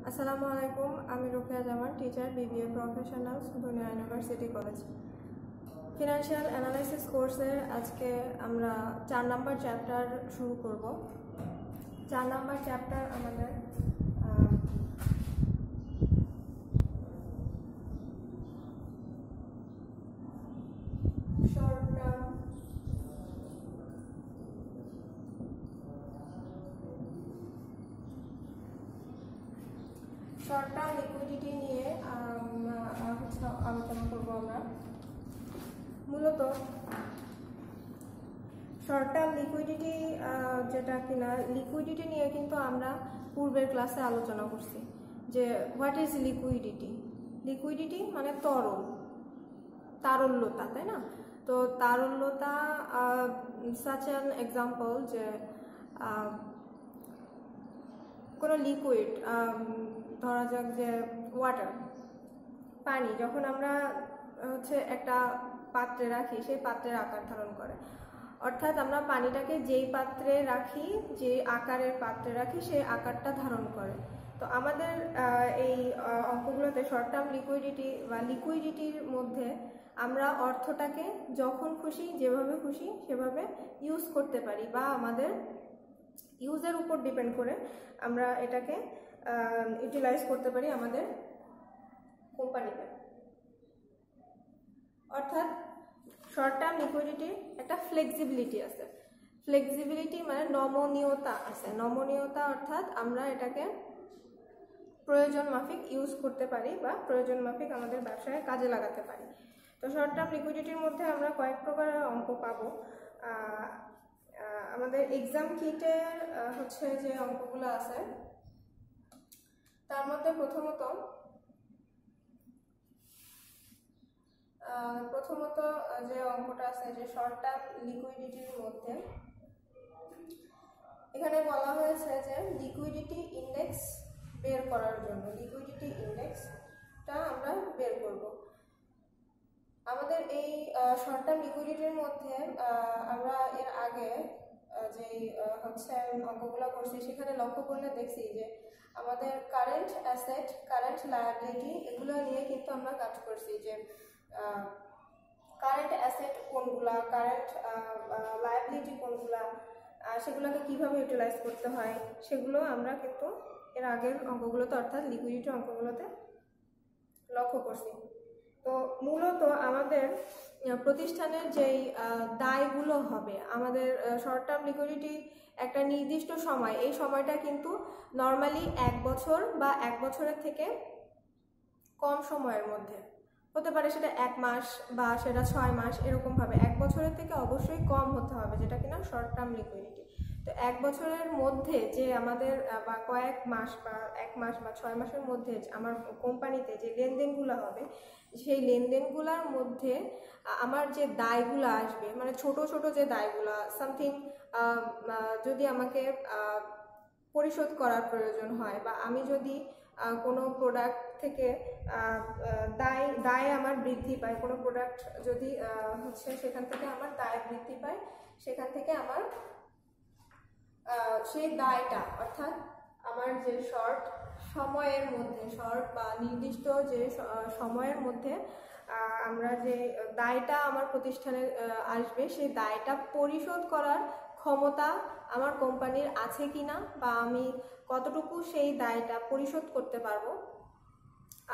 আসসালামু আলাইকুম, আমি রোকেয়া জামান, টিচার, বিবিএ প্রফেশনালস, দুনিয়া ইউনিভার্সিটি কলেজ। ফিনান্সিয়াল অ্যানালাইসিস কোর্সের আজকে আমরা 4 নম্বর চ্যাপ্টার শুরু করব। 4 নম্বর চ্যাপ্টার আমাদের শর্ট টার্ম লিকুইডিটি নিয়ে আলোচনা করব। আমরা মূলত শর্ট টার্ম লিকুইডিটি যেটা কিনা লিকুইডিটি নিয়ে কিন্তু আমরা পূর্বের ক্লাসে আলোচনা করছি যে হোয়াট ইজ লিকুইডিটি। লিকুইডিটি মানে তারল্যতা, তাই না? তো তারল্যতা সাচ অ্যান এক্সাম্পল যে কোনো লিকুইড, ধরা যাক যে ওয়াটার, পানি, যখন আমরা একটা পাত্রে রাখি সেই পাত্রের আকার ধারণ করে। অর্থাৎ আমরা পানিটাকে যেই পাত্রে রাখি, যে আকারের পাত্রে রাখি, সেই আকারটা ধারণ করে। তো আমাদের এই অঙ্কগুলোতে শর্ট টার্ম লিকুইডিটি বা লিকুইডিটির মধ্যে আমরা অর্থটাকে যখন খুশি, যেভাবে খুশি সেভাবে ইউজ করতে পারি, বা আমাদের ইউজের উপর ডিপেন্ড করে আমরা এটাকে ইউটিলাইজ করতে পারি আমাদের কোম্পানিতে। অর্থাৎ শর্ট টার্ম লিকুইডিটির একটা ফ্লেক্সিবিলিটি আছে। ফ্লেক্সিবিলিটি মানে নমনীয়তা আছে। নমনীয়তা অর্থাৎ আমরা এটাকে প্রয়োজন মাফিক ইউজ করতে পারি বা প্রয়োজন মাফিক আমাদের ব্যবসায় কাজে লাগাতে পারি। তো শর্ট টার্ম লিকুইডিটির মধ্যে আমরা কয়েক প্রকারের অঙ্ক পাবো। আমাদের এক্সাম কিটের যে অঙ্কগুলো আছে তার মধ্যে প্রথমত যে অঙ্কটা আছে যে শর্ট টার্ম লিকুইডিটির মধ্যে, এখানে বলা হয়েছে যে লিকুইডিটি ইন্ডেক্স বের করার জন্য লিকুইডিটি ইন্ডেক্সটা আমরা বের করব। আমাদের এই শর্ট টার্ম লিকুইডিটির মধ্যে আমরা এর আগে যেই অঙ্কগুলো করছি সেখানে লক্ষ্য করলে দেখছি যে আমাদের কারেন্ট অ্যাসেট, কারেন্ট লায়াবিলিটি, এগুলো নিয়ে কিন্তু আমরা কাজ করছি যে কারেন্ট অ্যাসেট কোনগুলা, কারেন্ট লায়াবিলিটি কোনগুলা, সেগুলোকে কিভাবে ইউটিলাইজ করতে হয় সেগুলো আমরা কিন্তু এর আগের অঙ্কগুলোতে, অর্থাৎ লিকুইডিটি অঙ্কগুলোতে লক্ষ্য করছি। তো মূলত আমাদের প্রতিষ্ঠানের যেই দায়গুলো হবে, আমাদের শর্ট টার্ম লিকুইডিটি একটা নির্দিষ্ট সময়, এই সময়টা কিন্তু নর্মালি 1 বছর বা 1 বছরের থেকে কম সময়ের মধ্যে হতে পারে। সেটা 1 মাস বা সেটা 6 মাস, এরকমভাবে 1 বছরের থেকে অবশ্যই কম হতে হবে, যেটা কিনা শর্ট টার্ম লিকুইডিটি। তো 1 বছরের মধ্যে যে আমাদের বা কয়েক মাস বা 1 মাস বা 6 মাসের মধ্যে আমার কোম্পানিতে যে লেনদেনগুলো হবে, সেই লেনদেনগুলোর মধ্যে আমার যে দায়গুলো আসবে, মানে ছোট ছোট যে দায়গুলো, সামথিং যদি আমাকে পরিশোধ করার প্রয়োজন হয়, বা আমি যদি কোনো প্রোডাক্ট থেকে দায় আমার বৃদ্ধি পায়, কোনো প্রোডাক্ট যদি সেখান থেকে আমার দায় বৃদ্ধি পায়, সেখান থেকে আমার সেই দায়টা, অর্থাৎ আমার যে সময়ের মধ্যে, শর্ট বা নির্দিষ্ট যে সময়ের মধ্যে আমরা যে দায়টা আমার প্রতিষ্ঠানে আসবে, সেই দায়টা পরিশোধ করার ক্ষমতা আমার কোম্পানির আছে কিনা, বা আমি কতটুকু সেই দায়টা পরিশোধ করতে পারবো,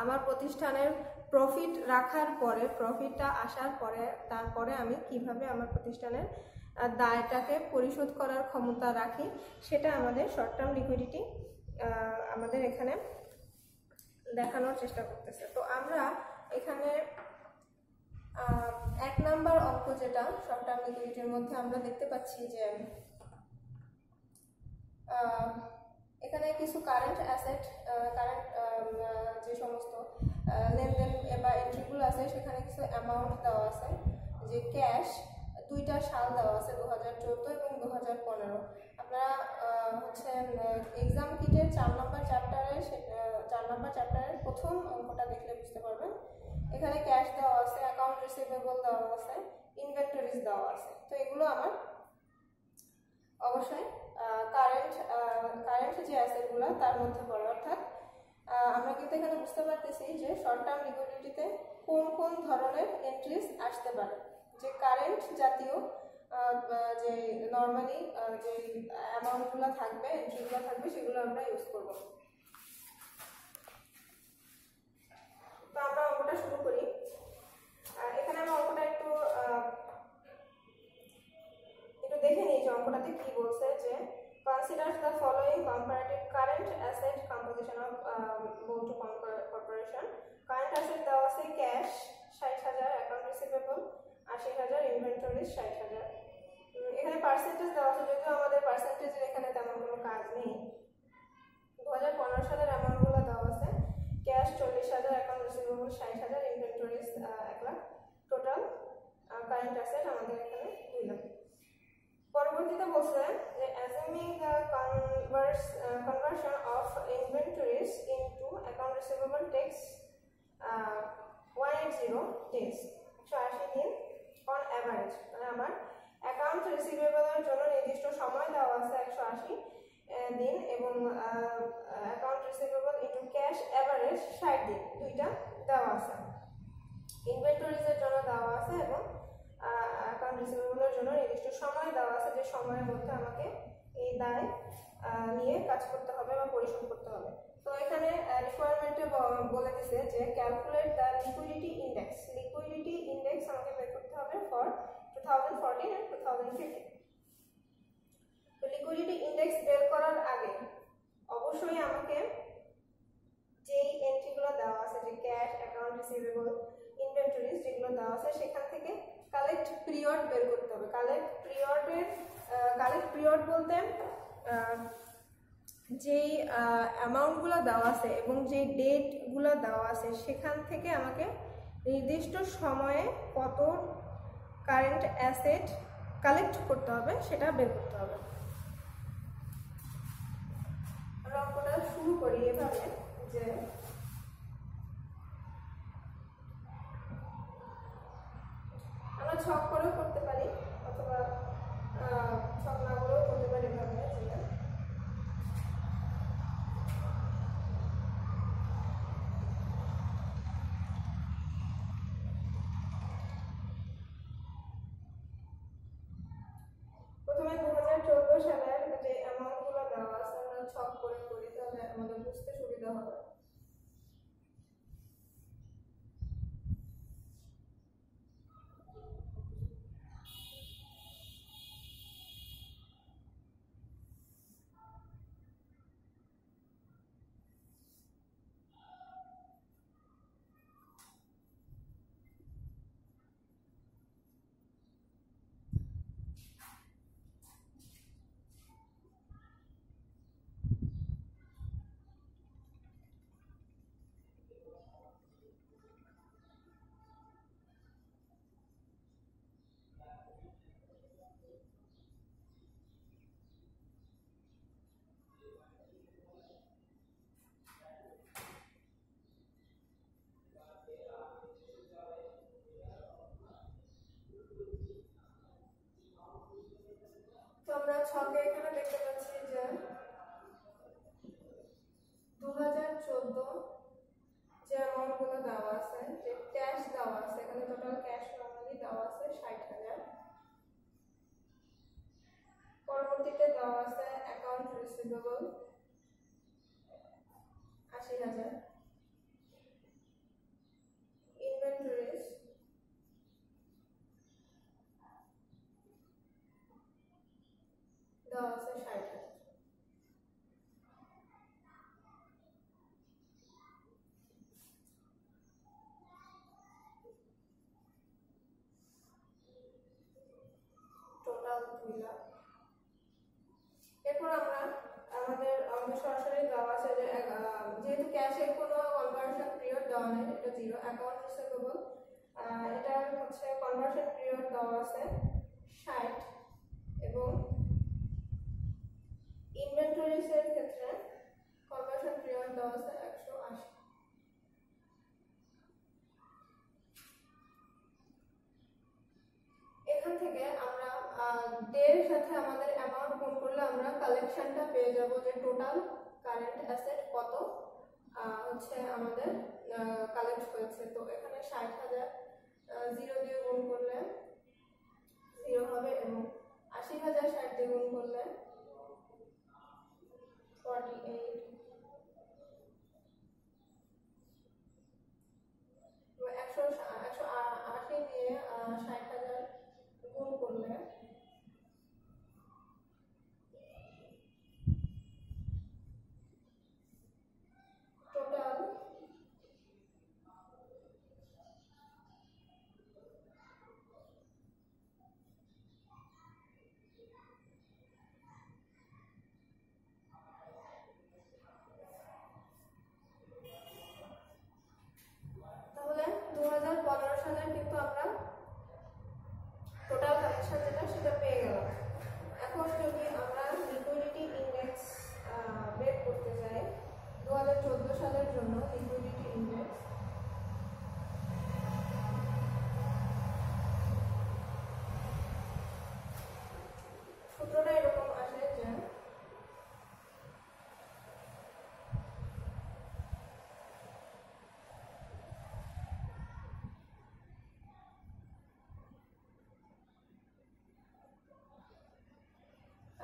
আমার প্রতিষ্ঠানের প্রফিট রাখার পরে, প্রফিটটা আসার পরে, তারপরে আমি কিভাবে আমার প্রতিষ্ঠানের দায়টাকে পরিশোধ করার ক্ষমতা রাখি, সেটা আমাদের শর্ট টার্ম লিকুইডিটি আমাদের এখানে দেখানোর চেষ্টা করতেছে। তো আমরা এখানে 1 নাম্বার অঙ্ক যেটা শর্ট টার্ম লিকুইডিটির মধ্যে আমরা দেখতে পাচ্ছি যে এখানে কিছু কারেন্ট অ্যাসেট, কারেন্ট যে সমস্ত লেনদেন বা এন্ট্রিগুলো আছে, সেখানে কিছু অ্যামাউন্ট দেওয়া আছে, যে ক্যাশ 2টা সাল দেওয়া আছে, 2014 এবং 2015। আপনারা এক্সাম কিটের 4 নম্বর চ্যাপ্টারের প্রথম অঙ্কটা দেখলে বুঝতে পারবেন। এখানে ক্যাশ দেওয়া আছে, অ্যাকাউন্ট রিসিভেবল দেওয়া আছে, ইনভেন্টরিজ দেওয়া আছে। তো এগুলো আমার অবশ্যই কারেন্ট যে অ্যাসেটগুলো তার মধ্যে পড়ে। অর্থাৎ আমরা কিন্তু এখানে বুঝতে পারতেছি যে শর্ট টার্ম লিকুইডিটিতে কোন কোন ধরনের এন্ট্রিজ আসতে পারে। যে কারেন্ট জাতীয় যে নর্মালি যে অ্যামাউন্টগুলো থাকবে, এন্ট্রিগুলো থাকবে, সেগুলো আমরা ইউজ করব। তো আমরা অঙ্কটা শুরু করি। এখানে আমরা অঙ্কটা একটু দেখে নিই যে অঙ্কটাতে কি বলছে। যে considers the following comparative current asset composition of Bolto Corporation. Current asset দেওয়া আছে ক্যাশ 60,000, অ্যাকাউন্ট রিসিভেবল 80,000, ইনভেন্টরি 60,000। এখানে পার্সেন্টেজ দেওয়া আছে, যদিও আমাদের পার্সেন্টেজের এখানে তেমন কোনো কাজ নেই। 2015 সালের অ্যামাউন্টগুলো দেওয়া আছে, cash 40,000, account receivable 60,000, inventory 1 lakh, total current asset আমাদের এখানে 2 লাখ। পরবর্তীতে বলছে যে assuming the conversion of inventories into account receivable takes 180 days, 180 দিন on average। মানে আমার অ্যাকাউন্ট রিসিভেবলের জন্য নির্দিষ্ট সময় দেওয়া আছে 180 দিন, এবং account receivable into cash average 60 দিন, দুইটা দেওয়া আছে। ইনভেন্টরিজের জন্য দেওয়া আছে এবং অ্যাকাউন্ট রিসিভেবলের জন্য নির্দিষ্ট সময় দেওয়া আছে, যে সময়ের মধ্যে আমাকে এই দায় নিয়ে কাজ করতে হবে বা পরিশোধ করতে হবে। তো এখানে রিকোয়ারমেন্টে বলে দিছে যে calculate the liquidity index. Liquidity index আমাকে বের করতে হবে ফর 2014 and 2015। তো লিকুইডিটি ইন্ডেক্স বের করার আগে অবশ্যই আমাকে যেই এন্ট্রিগুলো দেওয়া আছে, যে ক্যাশ, অ্যাকাউন্ট রিসিভেবল, ইনভেন্টরিজ যেগুলো দেওয়া আছে, সেখান থেকে কালেক্ট পিরিয়ড বের করতে হবে। কালেক্ট পিরিয়ড বলতে যেই অ্যামাউন্টগুলো দেওয়া আছে এবং যে ডেটগুলো দেওয়া আছে, সেখান থেকে আমাকে নির্দিষ্ট সময়ে কত কারেন্ট অ্যাসেট কালেক্ট করতে হবে সেটা বের করতে হবে। অঙ্কটা শুরু করি এভাবে যে আমরা ছক করেও করতে পারি, অথবা ছক না করেও করতে পারি এভাবে। প্রথমে 2014 সালের যে অ্যামাউন্টগুলো দেওয়া আছে আমরা ছক করে করি, তাহলে আমাদের বুঝতে সুবিধা হবে। আমরা ছকে এখানে দেখতে পাচ্ছি যে 2014 যে অ্যামাউন্টগুলো দেওয়া আছে, যে ক্যাশ দেওয়া আছে, এখানে টোটাল ক্যাশ নরমালি দেওয়া আছে 60,000। পরবর্তীতে দেওয়া আছে অ্যাকাউন্ট রিসিভেবল 80,000, ইনভেন্টরিজ দেওয়া আছে 60,000। টোটাল 2 লাখ। এরপর আমরা আমাদের সরাসরি দেওয়া আছে যে যেহেতু ক্যাশের কোনো কনভার্সন পিরিয়ড দেওয়া নেই, এটা 0। অ্যাকাউন্ট রিসিভেবল এটা হচ্ছে কনভার্সন পিরিয়ড দেওয়া আছে 60, এবং ইনভেন্টরিজের ক্ষেত্রে কনভার্সন পিরিয়ড দেওয়া আছে 180। এখান থেকে আমরা ডের সাথে আমাদের অ্যামাউন্ট গুণ করলে আমরা কালেকশনটা পেয়ে যাব, যে টোটাল কারেন্ট অ্যাসেট কত হচ্ছে আমাদের কালেক্ট হয়েছে। তো এখানে 60,000 0 দিয়ে গুণ করলে 0 হবে এবং 80,000 60 দিয়ে গুণ করলে 48, 180 দিয়ে 60,000 গুণ করলে টোটাল তাহলে 2015 সালের কিন্তু আমরা টোটাল কালেকশন যেটা সেটা পেয়ে গেলাম। এখন যদি আমরা লিকুইডিটি ইন্ডেক্স বের করতে যাই 2014 সালের জন্য লিকুইডিটি ইন্ডেক্স, সূত্রটা এরকম আসে যে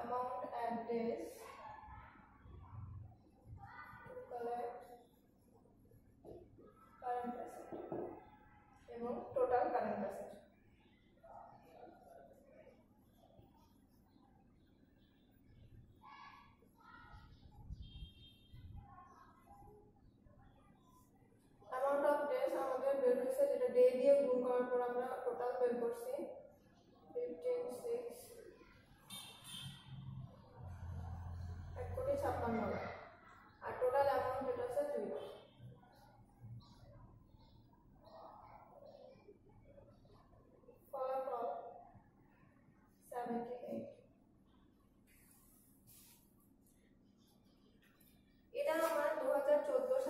amount at days to collect current asset এবং total current asset। amount of days আমাদের বের হয়েছে, যেটা ডে দিয়ে গুণ করার পর আমরা টোটাল বের করছি 15,6 1,56,00,000 আর টোটাল অ্যামাউন্ট যেটা আছে 0। ফলাফল 78। এটা আমার 2014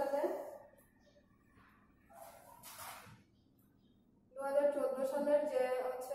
সালের যে হচ্ছে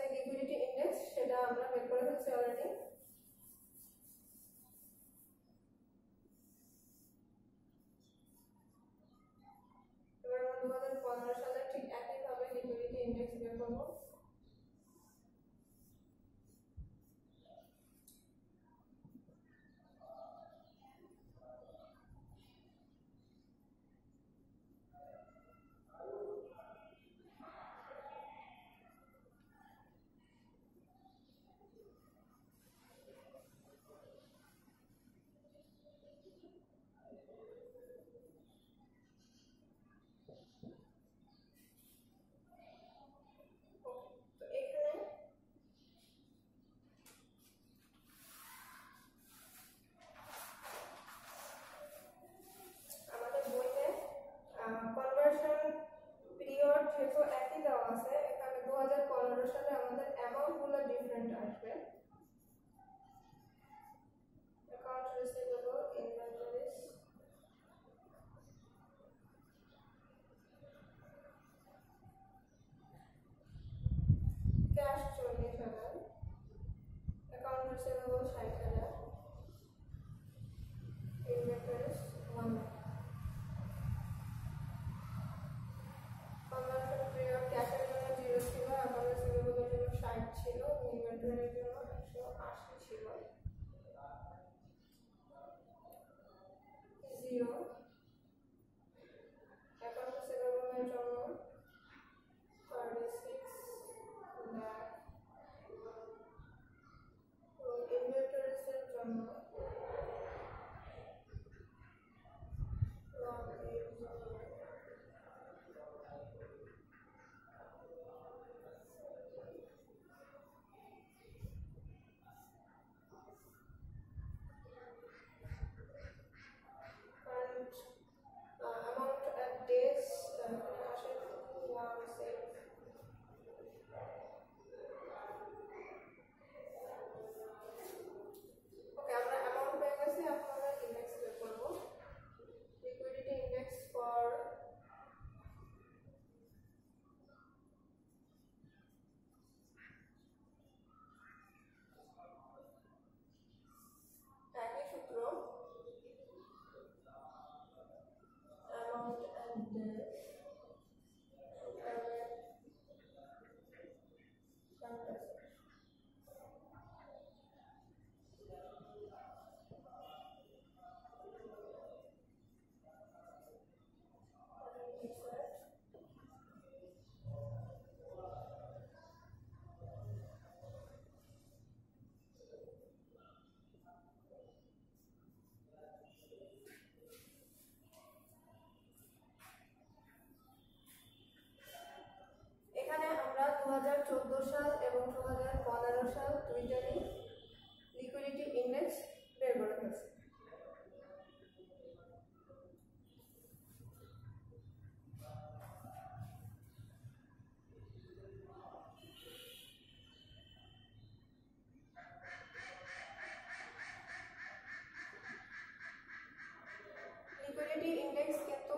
লিকুইডিটি ইন্ডেক্স কিন্তু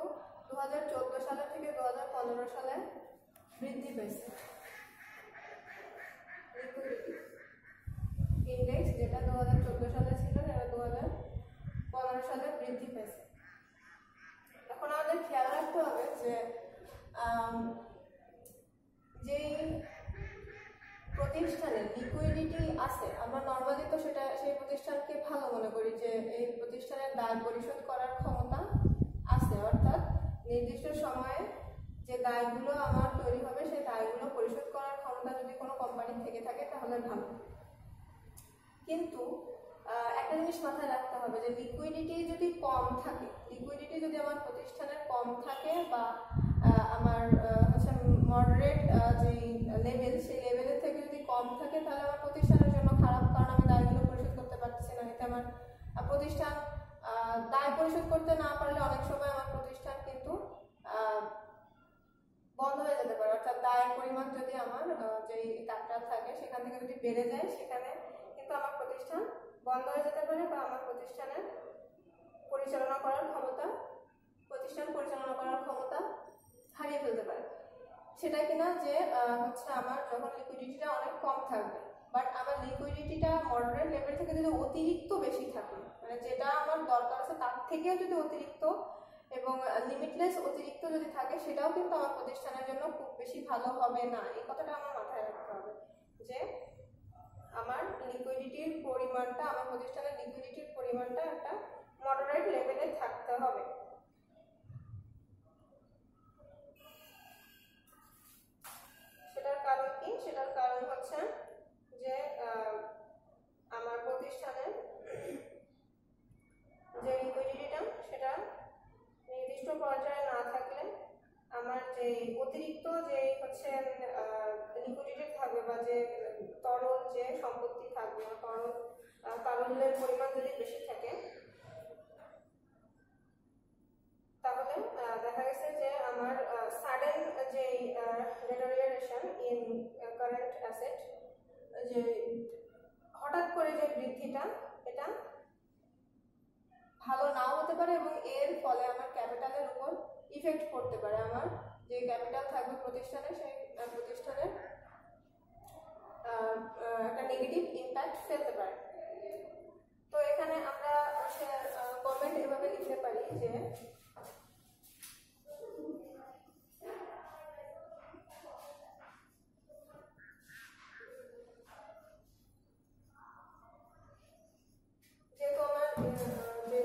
2014 সালে থেকে 2015 সালে বৃদ্ধি পেয়েছে। লিকুইডিটি ইন্ডেক্স যেটা 2014 সালে ছিল সেটা 2015 সালে বৃদ্ধি পেয়েছে। এখন আমাদের খেয়াল রাখতে হবে যে যেই প্রতিষ্ঠানে লিকুইডিটি আছে আমরা নর্মালি তো সেটা সেই প্রতিষ্ঠানকে ভালো মনে করি যে এই প্রতিষ্ঠানের দায় পরিশোধ করার ক্ষমতা আছে, অর্থাৎ নির্দিষ্ট সময়ে যে দায়গুলো আমার তৈরি হবে সেই দায়গুলো পরিশোধ করার ক্ষমতা যদি কোনো কোম্পানি থেকে থাকে তাহলে ভালো। কিন্তু একটা জিনিস মাথায় রাখতে হবে যে লিকুইডিটি যদি কম থাকে, লিকুইডিটি যদি আমার প্রতিষ্ঠানের কম থাকে বা আমার হচ্ছে মডারেট যে লেভেল সেই লেভেলের থেকে যদি কম থাকে তাহলে আমার প্রতিষ্ঠানের জন্য খারাপ, কারণ আমি দায়গুলো পরিশোধ করতে পারতেছি না। এতে আমার প্রতিষ্ঠান দায় পরিশোধ করতে না পারলে অনেক সময় আমার প্রতিষ্ঠান কিন্তু বন্ধ হয়ে যেতে পারে, অর্থাৎ দায়ের পরিমাণ যদি আমার যেই ক্যাপিটাল থাকে সেখান থেকে যদি বেড়ে যায় সেখানে কিন্তু আমার প্রতিষ্ঠান বন্ধ হয়ে যেতে পারে বা আমার প্রতিষ্ঠান পরিচালনা করার ক্ষমতা হারিয়ে ফেলতে পারে। সেটা কিনা যে হচ্ছে আমার যখন লিকুইডিটিটা অনেক কম থাকবে, বাট আমার লিকুইডিটিটা মডারেট লেভেল থেকে যদি অতিরিক্ত বেশি থাকে, মানে যেটা আমার দরকার আছে তার থেকেও যদি অতিরিক্ত এবং লিমিটলেস অতিরিক্ত যদি থাকে, সেটাও কিন্তু আমার প্রতিষ্ঠানের জন্য খুব বেশি ভালো হবে না। এই কথাটা আমার মাথায় রাখতে হবে যে আমার লিকুইডিটির পরিমাণটা, আমার প্রতিষ্ঠানের লিকুইডিটির পরিমাণটা একটা মডারেট লেভেলে থাকতে হবে। সেটার কারণ কি? সেটার কারণ হচ্ছে যে আমার প্রতিষ্ঠানের যে লিকুইডিটিটা সেটা নির্দিষ্ট পর্যায়ে না থাকলে আমার যে অতিরিক্ত যে হচ্ছে লিকুইডিটি থাকবে বা যে তরল যে সম্পত্তি থাকবে বা তরলের পরিমাণ যদি বেশি থাকে তাহলে দেখা গেছে যে আমার সাডেন যে ডিটেরিওরেশন ইন কারেন্ট অ্যাসেট, যে হঠাৎ করে যে বৃদ্ধিটা, এটা ভালো নাও হতে পারে এবং এর ফলে আমার ক্যাপিটালের উপর ইফেক্ট পড়তে পারে। আমার যে ক্যাপিটাল থাকবে প্রতিষ্ঠানে সেই প্রতিষ্ঠানের একটা নেগেটিভ ইম্প্যাক্ট ফেলতে পারে। তো এখানে আমরা কমেন্ট এভাবে লিখতে পারি যে যেহেতু আমার যে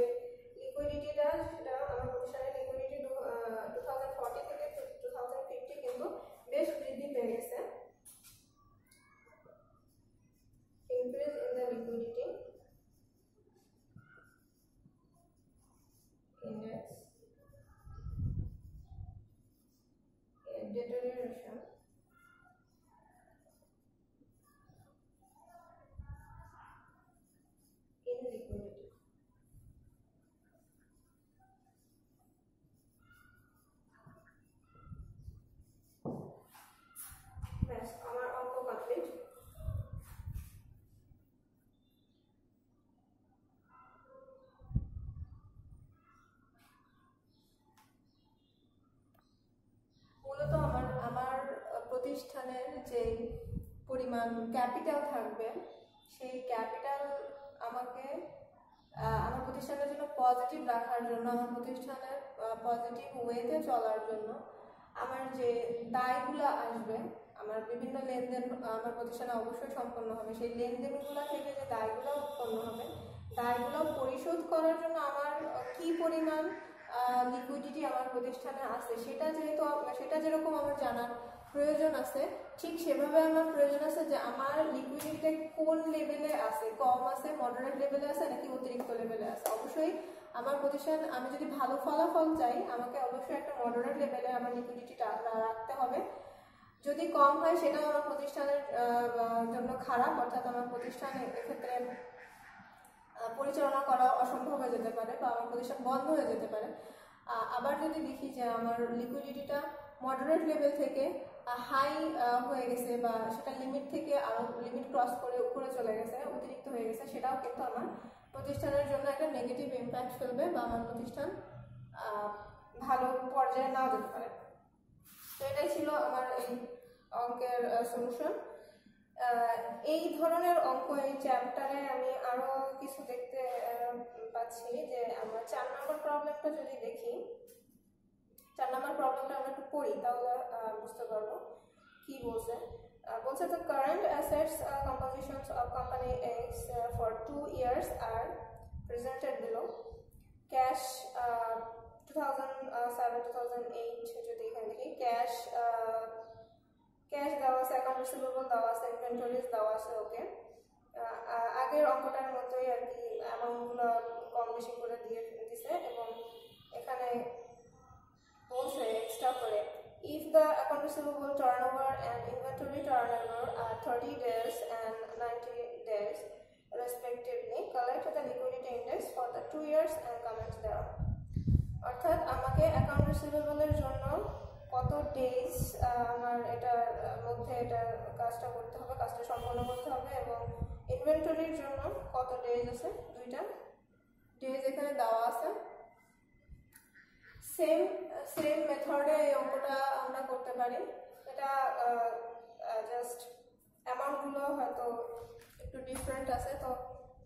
লিকুইডিটিটা সেটা আমার প্রতিষ্ঠানের লিকুইডিটি 2040 থেকে 2050 কিন্তু বেশ বৃদ্ধি পেয়ে গেছে। Increase in the liquidity index, deterioration in liquidity. Yes, আমার অঙ্ক কমপ্লিট। মূলত আমার প্রতিষ্ঠানের যে পরিমাণ ক্যাপিটাল থাকবে সেই ক্যাপিটাল আমাকে আমার প্রতিষ্ঠানের জন্য পজিটিভ রাখার জন্য, আমার প্রতিষ্ঠানের পজিটিভ ওয়েতে চলার জন্য আমার যে দায়গুলো আসবে, আমার বিভিন্ন লেনদেন আমার প্রতিষ্ঠানে অবশ্যই সম্পন্ন হবে, সেই লেনদেনগুলো থেকে যে দায়গুলো উৎপন্ন হবে, দায়গুলো পরিশোধ করার জন্য আমার কি পরিমাণ লিকুইডিটি আমার প্রতিষ্ঠানে আছে সেটা যেরকম আমার জানার প্রয়োজন আছে, ঠিক সেভাবে আমার প্রয়োজন আছে যে আমার লিকুইডিটি কোন লেভেলে আছে, কম আছে, মডারেট লেভেলে আছে নাকি অতিরিক্ত লেভেলে আছে। অবশ্যই আমার প্রতিষ্ঠান, আমি যদি ভালো ফলাফল চাই আমাকে অবশ্যই একটা মডারেট লেভেলে আমার লিকুইডিটিটা রাখতে হবে। যদি কম হয় সেটাও আমার প্রতিষ্ঠানের জন্য খারাপ, অর্থাৎ আমার প্রতিষ্ঠান এক্ষেত্রে পরিচালনা করা অসম্ভব হয়ে যেতে পারে বা আমার প্রতিষ্ঠান বন্ধ হয়ে যেতে পারে। আবার যদি দেখি যে আমার লিকুইডিটিটা মডারেট লেভেল থেকে হাই হয়ে গেছে বা সেটা লিমিট থেকে আরও লিমিট ক্রস করে উপরে চলে গেছে, অতিরিক্ত হয়ে গেছে, সেটাও কিন্তু আমার প্রতিষ্ঠানের জন্য একটা নেগেটিভ ইম্প্যাক্ট ফেলবে বা আমার প্রতিষ্ঠান ভালো পর্যায়ে নাও যেতে পারে। তো এটাই ছিল আমার এই অঙ্কের সলিউশন। এই ধরনের অঙ্ক এই চ্যাপ্টারে আমি আরো কিছু দেখতে পাচ্ছি যে আমরা 4 নম্বর প্রবলেমটা যদি দেখি, 4 নম্বর প্রবলেমটা আমরা একটু পড়ি তাহলে বুঝতে পারবো কি বলছে। বলছে the current assets compositions of company X for 2 years are presented below. Cash 2007-2008 যদি এখানে দেখি, ক্যাশ দেওয়া আছে, অ্যাকাউন্ট রিসিভেবল দেওয়া আছে, ইনভেন্টরিজ দেওয়া আছে। ওকে, আগের অঙ্কটার মতোই আর কি অ্যামাউন্টগুলো কম বেশি করে দিয়ে দিছে এবং এখানে বলছে এক্সট্রা করে if the account receivable turnover and inventory turnover are 30 days and 90 days respectively, collect the liquidity index for the 2 years and comment thereon. অর্থাৎ আমাকে অ্যাকাউন্ট রিসিভেবলের জন্য কত ডেজ আমার এটার মধ্যে এটা কাজটা করতে হবে, কাজটা সম্পন্ন করতে হবে, এবং ইনভেন্টরির জন্য কত ডেজ আছে, 2টা ডেজ এখানে দেওয়া আছে। সেম মেথডে এই অঙ্কটা আমরা করতে পারি। এটা জাস্ট অ্যামাউন্টগুলো হয়তো একটু ডিফারেন্ট আছে, তো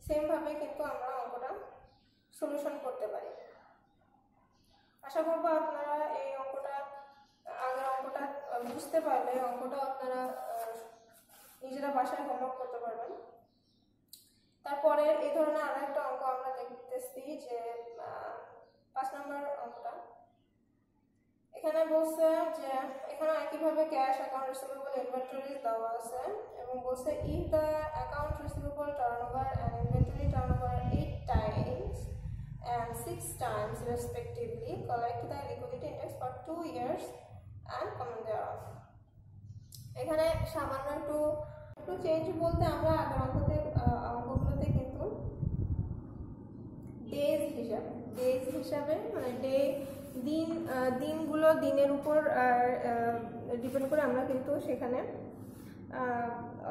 সেমভাবে কিন্তু আমরা অঙ্কটা সলিউশন করতে পারি। আশা করবো আপনারা এই অঙ্কটা, আগের অঙ্কটা বুঝতে পারলে অঙ্কটা আপনারা নিজেরা বাসায় হোমওয়ার্ক করতে পারবেন। তারপরে এই ধরনের আরো একটা অঙ্ক আমরা দেখতেছি যে 5 নম্বর অঙ্কটা। এখানে বলছে যে এখানে একইভাবে ক্যাশ, অ্যাকাউন্ট রিসিভেবল, ইনভেন্টরিজ দেওয়া আছে এবং বলছে if the account receivable turnover and inventory turnover 8 times and 6 times respectively, collect the liquidity index for 2 years and comment thereon. এখানে সামান্য একটু চেঞ্জ বলতে আমরা আগের অঙ্কগুলোতে কিন্তু ডেজ হিসাবে মানে দিনগুলো দিনের উপর ডিপেন্ড করে আমরা কিন্তু সেখানে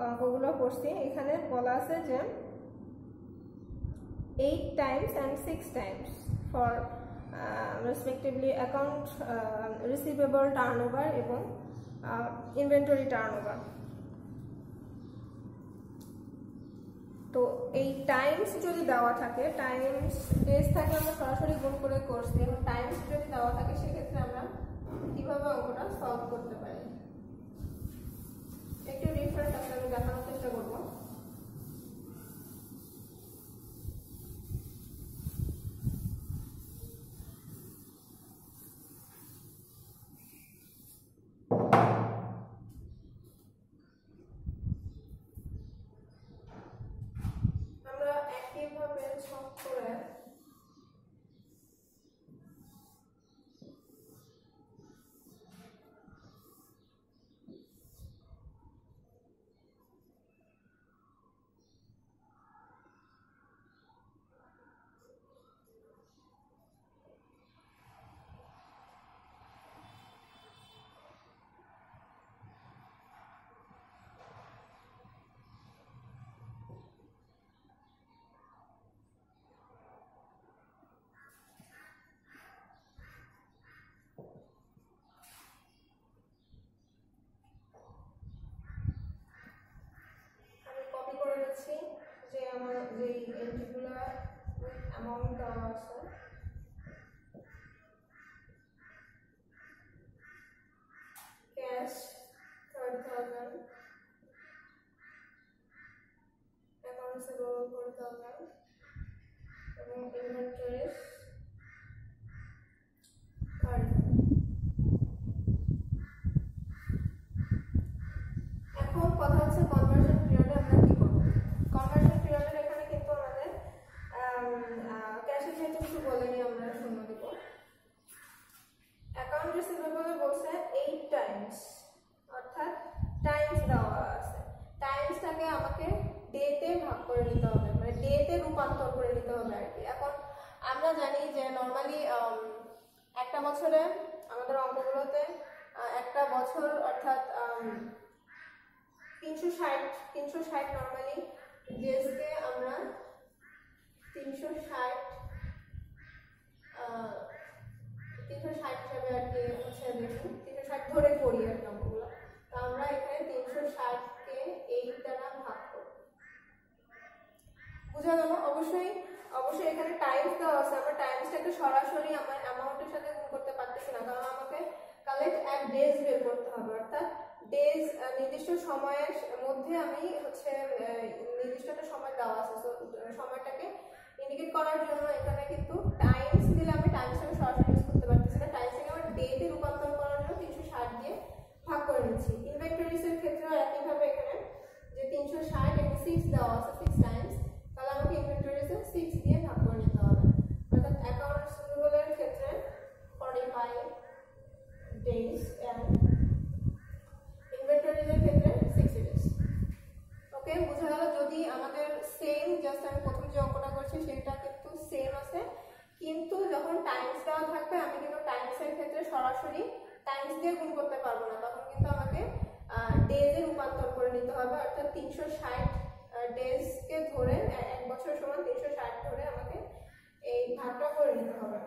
অঙ্কগুলো করছি। এখানে বলা আছে যে 8 times and 6 times for respectively account receivable turnover এবং inventory turnover। তো এই টাইমস যদি দেওয়া থাকে, টাইমস ডেজ থাকে আমরা সরাসরি গুণ করে করছি, এবং টাইমস যদি দেওয়া থাকে সেক্ষেত্রে আমরা কিভাবে অঙ্কটা সলভ করতে পারি একটু ডিফারেন্ট আছে, আমি দেখানোর চেষ্টা করবো। যে আমার যে এন্ট্রিগুলো অ্যামাউন্ট দেওয়া আছে, ক্যাশ 30,000, অ্যাকাউন্ট রিসিভেবল 4,000 এবং ইনভেন্টরিজ 30,000। এখন কথা হচ্ছে কনভার্সন পিরিয়ডে আমরা কি করব। কনভার্সন পিরিয়ডের এখানে কিন্তু আমাদের ক্যাশের যেহেতু কিছু বলেনি, আমরা শূন্য দেব। অ্যাকাউন্ট রিসিভেবলে বলছে 8 টাইমস, অর্থাৎ টাইমস দেওয়া আছে, টাইমসটাকে আমাকে ডেতে ভাগ করে নিতে হবে, মানে ডেতে রূপান্তর করে নিতে হবে আর কি। এখন আমরা জানি যে নর্মালি একটা বছরে আমাদের অঙ্কগুলোতে একটা বছর অর্থাৎ 360 নর্মালি ডেজকে আমরা 360 সরাসরি আমার অ্যামাউন্টের সাথে গুণ করতে পারতেছি না, কারণ আমাকে কালেক্ট অ্যাট ডেজ বের করতে হবে, অর্থাৎ ডেজ নির্দিষ্ট সময়ের মধ্যে আমি হচ্ছে নির্দিষ্ট একটা সময় দেওয়া আছে, তো সময়টাকে ইন্ডিকেট করার জন্য এখানে কিন্তু টাইমস দিলে আমি টাইমসটাকে সরাসরি ইউজ করতে পারতেছি না, টাইমসটাকে আমার ডেতে রূপান্তর করার জন্য 360 দিয়ে ভাগ করে নিচ্ছি। ইনভেন্টরিজের ক্ষেত্রেও একইভাবে এখানে যে 360 এবং 6 দেওয়া আছে 6 টাইমস, তাহলে আমাকে ইনভেন্টরিজে 6 দিয়ে ভাগ করে নিতে হবে, অর্থাৎ অ্যাকাউন্টস রিসিভেবলের ক্ষেত্রে 45 days and ইনভেন্টরিজের ক্ষেত্রে 60 days। ওকে, বোঝা গেল? যদি আমাদের সেম, জাস্ট আমি প্রথম যে অঙ্কটা করছি সেটা কিন্তু সেম আছে, কিন্তু যখন টাইমস দেওয়া থাকবে আমি কিন্তু টাইমসের ক্ষেত্রে সরাসরি টাইমস দিয়ে গুণ করতে পারবো না, তখন কিন্তু আমাকে ডেজে রূপান্তর করে নিতে হবে, অর্থাৎ 360 ডেজকে ধরে 1 বছর সমান 360 ধরে আমাকে এই ভাগটা করে নিতে হবে।